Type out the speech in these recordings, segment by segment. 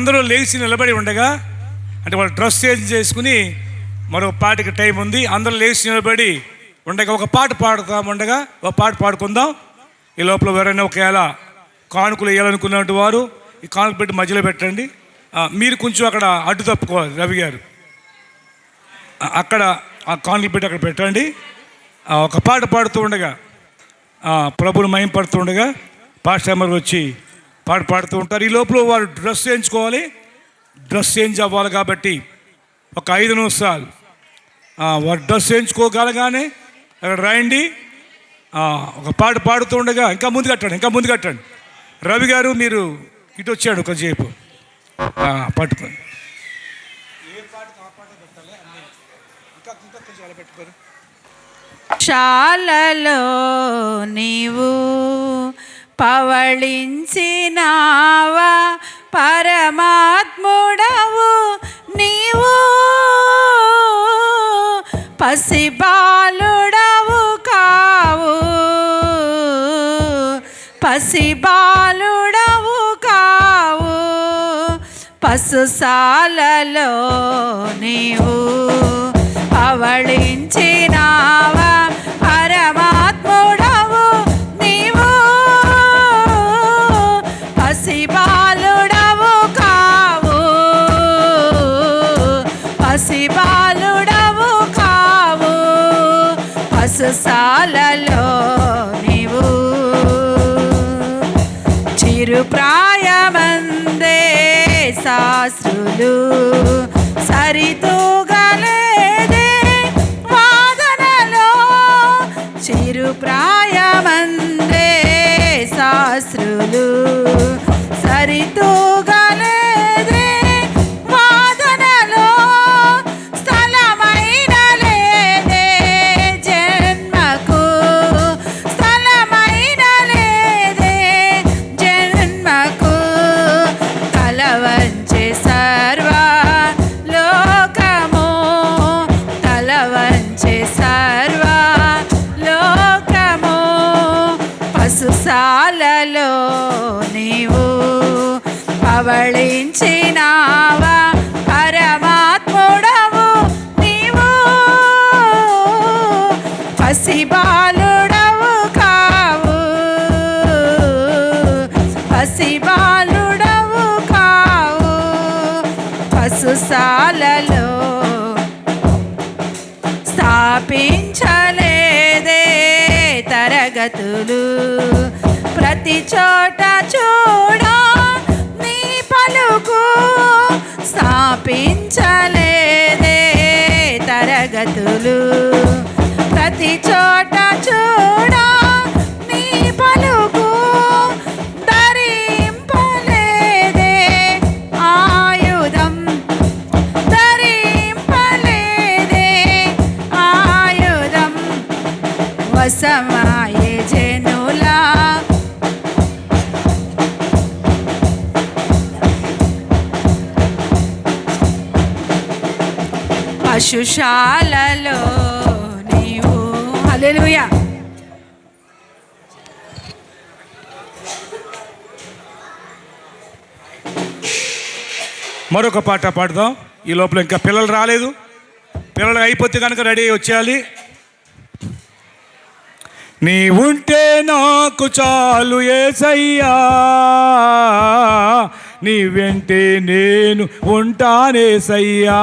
అందరూ లేచి నిలబడి ఉండగా, అంటే వాళ్ళు డ్రెస్ చేంజ్ చేసుకుని మరో పాటకి టైం ఉంది. అందరూ లేచి నిలబడి ఉండగా ఒక పాట పాడుతాం. ఉండగా ఒక పాట పాడుకుందాం. ఈ లోపల ఎవరైనా ఒకవేళ కానుకలు వేయాలనుకున్నట్టు వారు ఈ కానుక పెట్టి మధ్యలో పెట్టండి. మీరు కొంచెం అక్కడ అడ్డు తప్పుకోవాలి. రవి గారు అక్కడ ఆ కానుకలు పెట్టి అక్కడ పెట్టండి. ఒక పాట పాడుతూ ఉండగా, ప్రభుని మహిమపడుతూ ఉండగా పాస్టర్ వచ్చి పాట పాడుతూ ఉంటారు. ఈ లోపల వారు డ్రెస్ చేయించుకోవాలి. డ్రెస్ చేంజ్ అవ్వాలి కాబట్టి ఒక 5 నిమిషాలు వారు డ్రెస్ చేయించుకోగలగానే అక్కడ రాయండి. ఒక పాట పాడుతూ ఉండగా ఇంకా ముందు కట్టండి. రవి గారు మీరు ఇటు వచ్చాడు కొంచెంసేపు పట్టుకొని శాలలో నీవు పవళించినావా, పరమాత్ముడవు నీవు, పసిబాలుడవు కావు, పసిబాలుడవు కావు, పశుశాలలో నీవు పవళించినావా, పరమాత్ముడవు నీవు, పసిబాలుడవు కావు, పసిబాలుడవు కావు, పశుశాలలో నీవు చిరుప్రాయమందే శాస్త్రులు సరితూగలేదే వాదనలో, చిరుప్రాయమందే శాస్త్రులు సరితూగలేదే వాదనలో, స్థలమైన లేదే జన్మకు, స్థలమైన లేదే జన్మకు, కలవంచే సర్వ లోకము, కలవంచే సర్వ లోకము, పశుశాలలో నీవు పవళించినావా, పరమాత్ముడవు నీవు, పసిబాలుడవు కావు, పసిబాలుడవు కావు, పశుశాలలో స్థాపించలేదే తరగతులు, ప్రతి చోట చూడా నీ పలుకు, స్థాపించలేదే తరగతులు, ప్రతి చోట చూడా నీ పలుకు, ధరింపలేదే ఆయుధం, ధరింపలేదే ఆయుధం, వశమాయే జనులా పశుశాలలో నీవు. హల్లెలూయా. మరొక పాట పాడదాం. ఈ లోపల ఇంకా పిల్లలు రాలేదు. పిల్లలు అయిపోతే కనుక రెడీ అయ్యి వచ్చేయాలి. నీ ఉంటే నాకు చాలు యేసయ్యా, నీ వెంటే నేను ఉంటానేసయ్యా,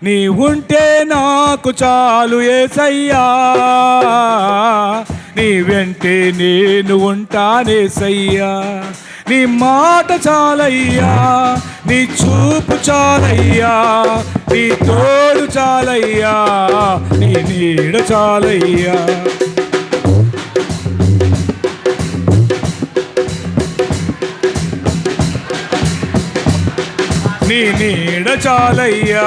నీ ఉంటే నాకు చాలు యేసయ్యా, నీ వెంటే నేను ఉంటానేసయ్యా, నీ మాట చాలయ్యా, నీ చూపు చాలయ్యా, నీ తోడు చాలయ్యా, నీ నీడ చాలయ్యా, నీ నీడ చాలయ్యా,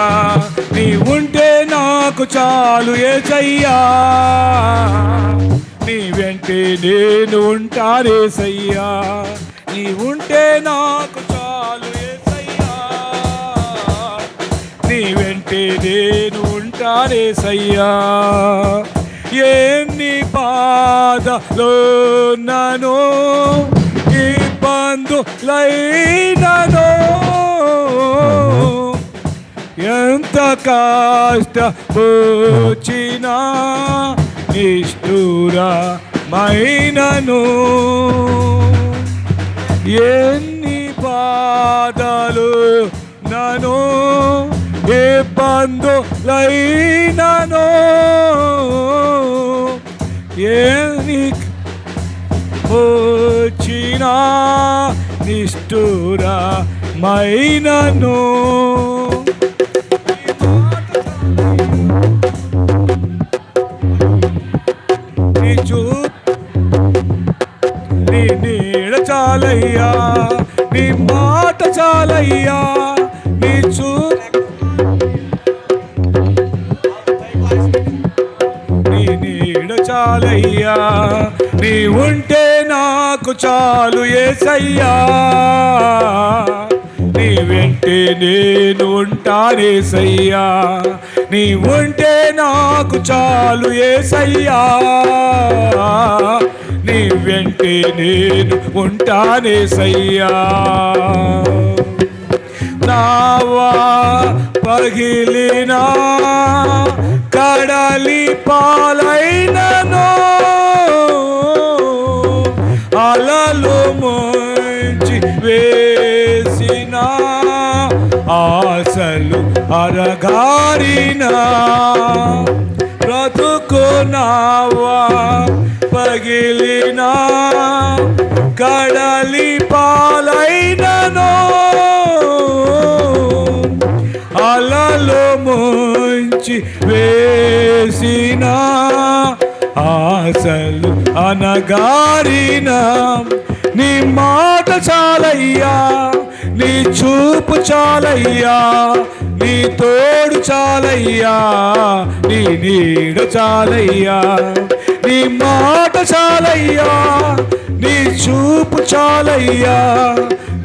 నీ ఉంటే నాకు చాలు యేసయ్యా, నీ వెంటే నేను ఉంటానేసయ్యా, నీ ఉంటే నాకు చాలు యేసయ్యా, నీ వెంటే నేను ఉంటానేసయ్యా, ఎన్ని బాధలో నన్ను ఇబ్బందులైనను కష్టమొచ్చిన నిష్ఠురమైనను ఎన్ని బాధలు నను ఇబ్బందులైనను ఎన్ని వచ్చిన నిష్ఠురమైనను నీ నీడ చాలయ్యా, నీ మాట చాలయ్యా, నీ నీ నీడ చాలయ్యా, నీ ఉంటే నాకు చాలు యేసయ్యా, నీ వెంటే నేను ఉంటానేసయ్యా, నీ ఉంటే నాకు చాలు యేసయ్యా, నీ వెంటే నేను ఉంటానేసయ్యా. నావా పగిలినా కడలి పాలైనను అలలు ముంచి వేసిన ఆశలు అరగారిన బ్రతుకునావా పగిలిన కడలి పాలైనను అలలు ముంచి వేసిన ఆశలు అనగారిన నీ మాట చాలయ్యా, నీ చూపు చాలయ్యా, నీ తోడు చాలయ్యా, నీ నీడ చాలయ్యా, నీ మాట చాలయ్యా, నీ చూపు చాలయ్యా,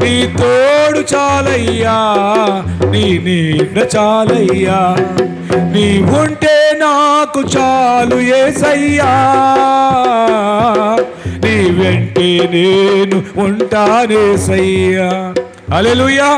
నీ తోడు చాలయ్యా, నీ నీడ చాలయ్యా, నీ ఉంటే నాకు చాలు యేసయ్యా, నీ వెంటే నేను ఉంటానేసయ్యా. హల్లెలూయా.